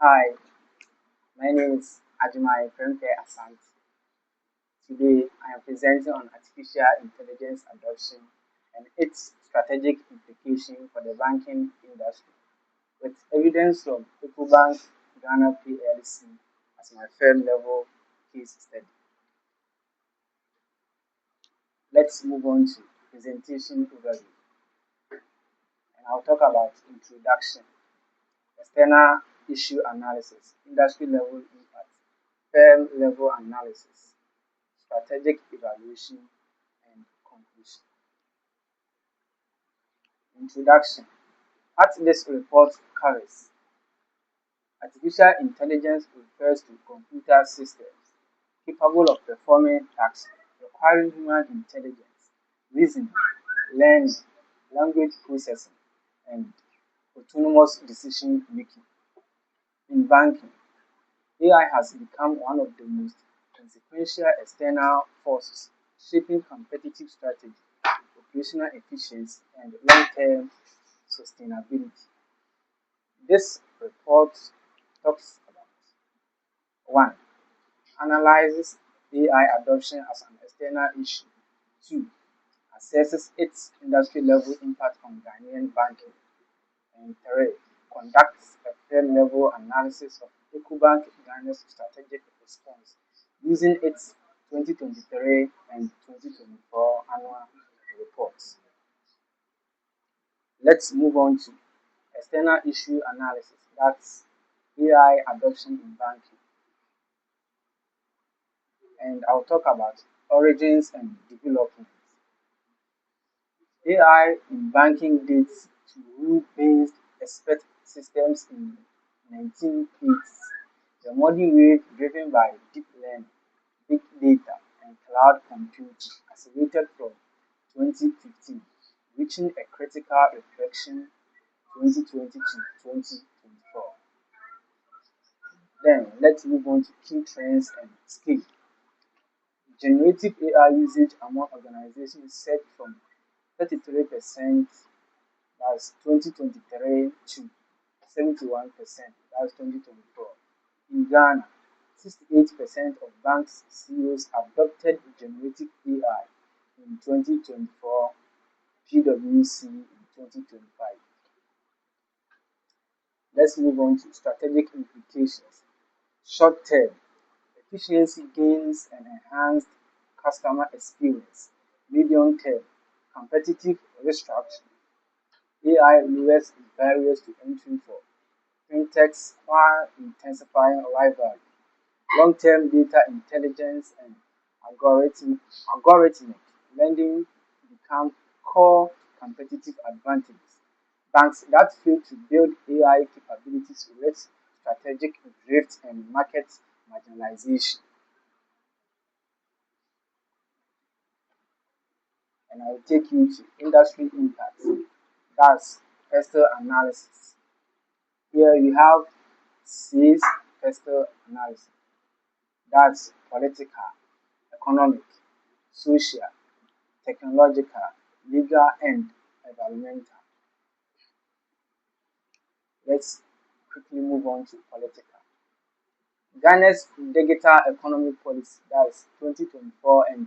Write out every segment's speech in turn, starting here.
Hi, my name is Ajimai Prempe Asante. Today, I am presenting on artificial intelligence adoption and its strategic implication for the banking industry, with evidence from Ecobank Ghana PLC as my firm level case study. Let's move on to presentation overview, and I'll talk about introduction, external issue analysis, industry level impact, firm level analysis, strategic evaluation, and conclusion. Introduction. What this report covers: artificial intelligence refers to computer systems capable of performing tasks requiring human intelligence, reasoning, learning, language processing, and autonomous decision making. In banking, AI has become one of the most consequential external forces shaping competitive strategy, operational efficiency, and long-term sustainability. This report talks about: 1. Analyzes AI adoption as an external issue. 2. Assesses its industry level impact on Ghanaian banking. And 3. Conducts a firm level analysis of Ecobank Ghana's strategic response using its 2023 and 2024 annual reports. Let's move on to external issue analysis. That's AI adoption in banking. And I'll talk about origins and development. AI in banking dates to rule-based expert systems in 1980s. The modern wave driven by deep learning, big data, and cloud computing accelerated from 2015, reaching a critical inflection 2020 to 2024. Then let's move on to key trends and scale. Generative AI usage among organizations set from 33%, that's 2023, to 71%, that's 2024. In Ghana, 68% of banks' CEOs adopted generative AI in 2024, PwC in 2025. Let's move on to strategic implications. Short term, efficiency gains and enhanced customer experience. Medium term, competitive restructuring. AI lowers barriers to entry for fintechs while intensifying rivalry. Long-term data intelligence and algorithmic lending become core competitive advantages. Banks that fail to build AI capabilities risk strategic drift and market marginalization. And I will take you to industry impacts. That's cluster analysis. Here you have six cluster analysis. That's political, economic, social, technological, legal, and environmental. Let's quickly move on to political. Ghana's digital economy policy, that's 2024, and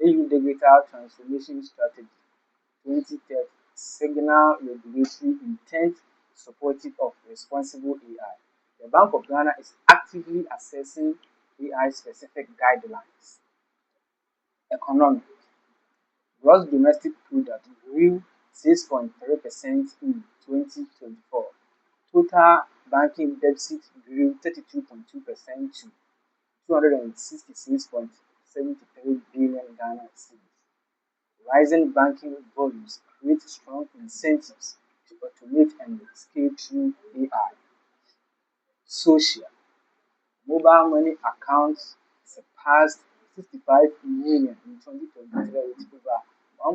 EU digital transformation strategy 2030 signal regulatory intent supportive of responsible AI. The Bank of Ghana is actively assessing AI specific guidelines. Economic. Gross domestic product grew 6.3% in 2024. Total banking deficit grew 32.2% to 266.73 billion Ghana cedis. Rising banking volumes create strong incentives to automate and scale through AI. Social. Mobile money accounts surpassed 55 million in 2023 with over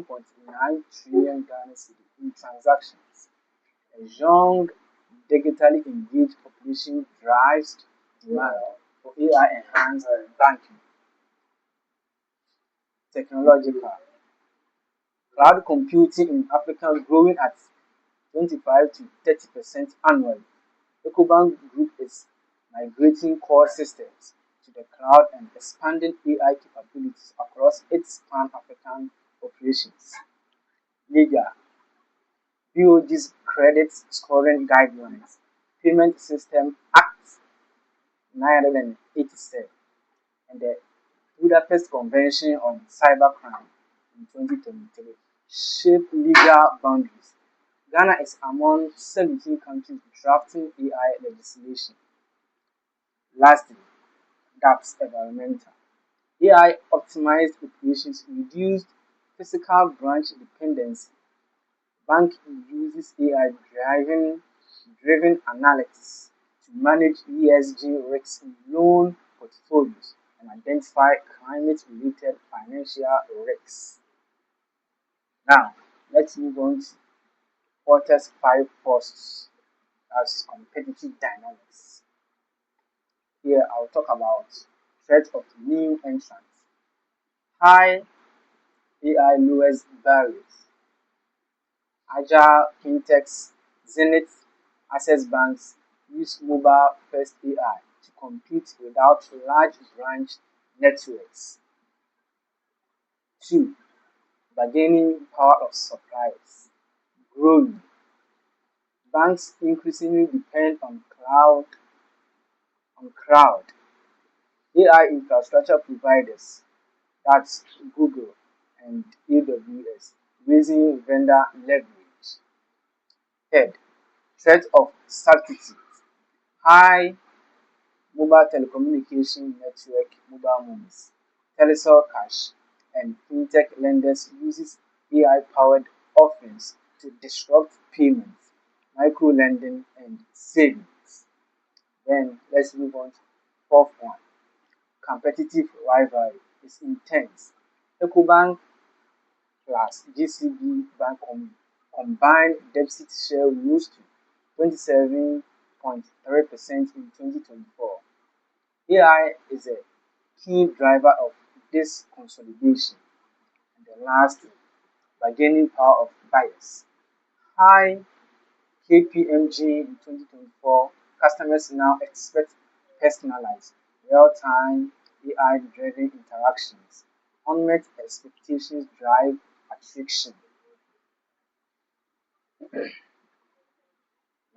1.9 trillion Ghana cedis in transactions. A young, digitally engaged population drives demand for AI-enhanced banking. Technological. Cloud computing in Africa growing at 25 to 30% annually. Ecobank Group is migrating core systems to the cloud and expanding AI capabilities across its Pan-African operations. Legal, BOG's credit scoring guidelines, Payment System Act 1987, and the Budapest Convention on Cybercrime in 2023 shape legal boundaries. Ghana is among 17 countries drafting AI legislation. Lastly, that's environmental. AI optimized operations reduced physical branch dependency. Bank uses AI driven analytics to manage ESG risks in loan portfolios and identify climate related financial risks. Now, let's move on to Porter's five forces as competitive dynamics. Here I'll talk about threat of new entrants. High AI lowers barriers. Agile fintechs, Zenith, Access banks use mobile first AI to compete without large branch networks. 2. Bargaining power of suppliers. Growing. Banks increasingly depend on cloud AI infrastructure providers, that's Google and AWS, raising vendor leverage. Third, threat of scarcity. High mobile telecommunication network mobile moves, Telecel Cash, and fintech lenders uses AI-powered offerings to disrupt payments, micro-lending, and savings. Then let's move on to fourth one. Competitive rivalry is intense. Ecobank plus GCB Bank combined deposit share rose to 27.3% in 2024. AI is a key driver of this consolidation. And the last, bargaining power of buyers. High KPMG in 2024, customers now expect personalized, real-time, AI-driven interactions. Unmet expectations drive attrition.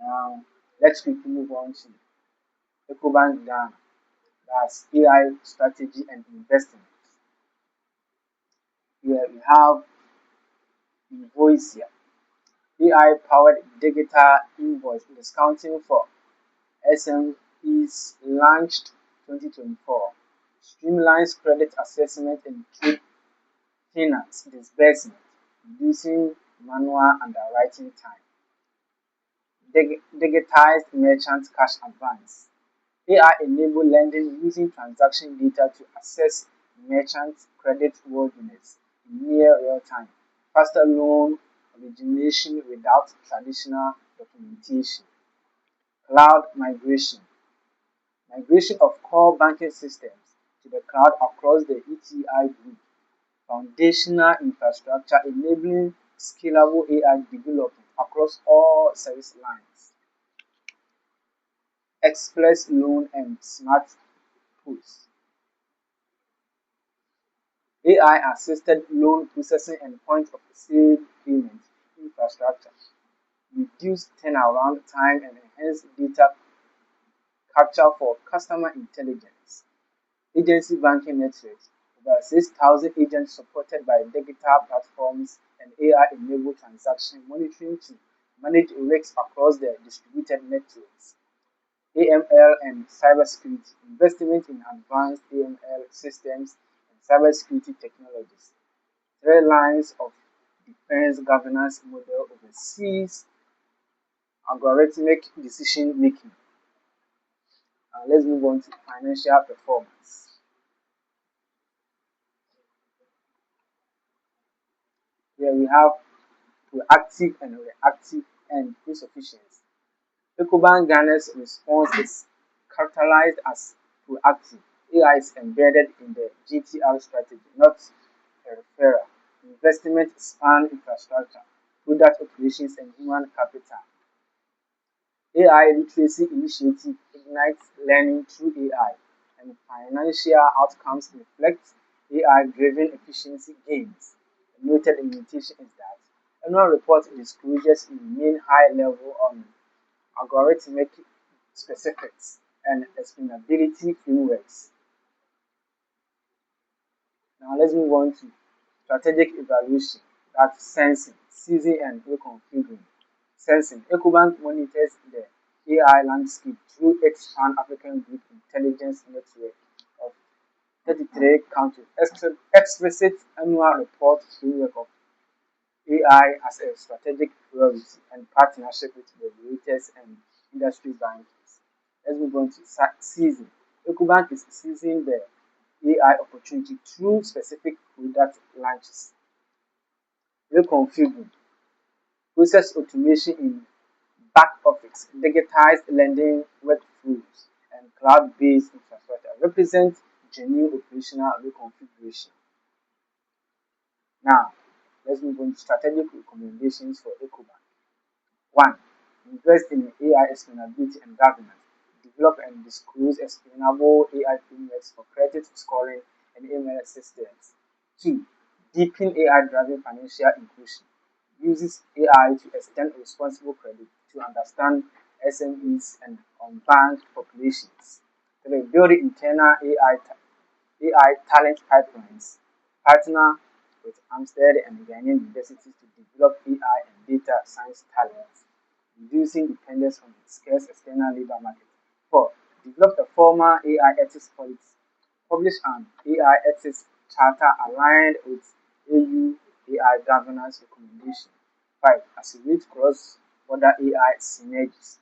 Now, let's quickly move on to Ecobank Ghana. That's AI strategy and investment. Here we have Invoicia, AI-powered digital invoice discounting for SMEs launched 2024. Streamlines credit assessment and trade finance disbursement, reducing manual underwriting time. Digitized merchant cash advance. AI-enabled lending using transaction data to assess merchant credit worthiness in near real time. Faster loan origination without traditional documentation. Cloud migration. Migration of core banking systems to the cloud across the ETI group. Foundational infrastructure enabling scalable AI development across all service lines. Express loan and smart pools. AI assisted loan processing and point of sale payment infrastructure. Reduce turnaround time and enhance data capture for customer intelligence. Agency banking networks. Over 6,000 agents supported by digital platforms and AI-enabled transaction monitoring to manage risks across the distributed networks. AML and cybersecurity. Investment in advanced AML systems and cybersecurity technologies. Three lines of defense governance model oversees algorithmic decision making. Let's move on to financial performance. Here we have proactive and reactive and insufficiency. Ecobank Ghana's response is characterized as proactive. AI is embedded in the GTR strategy, not peripheral. Investment span infrastructure, product operations, and human capital. AI literacy initiative ignites learning through AI, and financial outcomes reflect AI-driven efficiency gains. A noted limitation is that annual report disclosures remain high level on algorithmic specifics and explainability frameworks. Now let's move on to strategic evaluation, that's sensing, seizing and reconfiguring. Sensing. Ecobank monitors the AI landscape through its Pan-African Group Intelligence Network of 33 countries. Explicit annual report framework of AI as a strategic priority and partnership with regulators and industry bankers. Let's move on to seizing. Ecobank is seizing the AI opportunity through specific product launches. Reconfiguring. Process automation in back office, digitized lending workflows, and cloud-based infrastructure represent genuine operational reconfiguration. Now, let's move on to strategic recommendations for Ecobank. 1. Invest in AI explainability and governance. Develop and disclose explainable AI frameworks for credit scoring and AML systems. 2. Deepen AI-driven financial inclusion. Uses AI to extend responsible credit to understand SMEs and unbanked populations. 3. Build internal AI talent pipelines. Partner with Amsterdam and Ghanaian universities to develop AI and data science talent, reducing dependence on scarce external labor market. 4. Develop a formal AI ethics policy. Publish an AI ethics charter aligned with AU AI governance recommendations. 5. Accelerate cross-border AI synergies.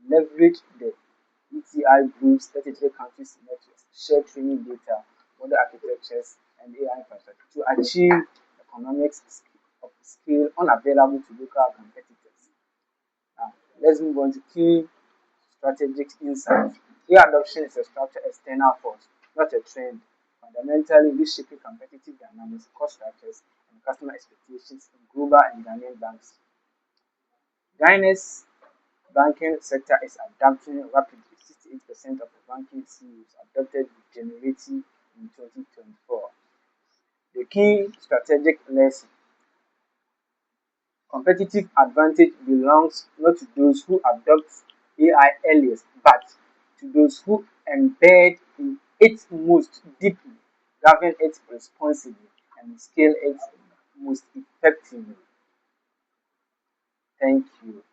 Leverage the ETI Group's 33 countries networks, share training data, model architectures, and AI infrastructure to achieve economics of scale unavailable to local competitors. Now, let's move on to key strategic insights. AI adoption is a structured external force, not a trend, fundamentally reshaping competitive dynamics, cost structures, and customer expectations in global and Ghanaian banks. Ghana's banking sector is adapting rapidly. 68% of the banking CEOs adopted generative in 2024. The key strategic lesson: competitive advantage belongs not to those who adopt AI earliest, but to those who embed it most deeply, govern it responsibly, and scale it most effectively. Thank you.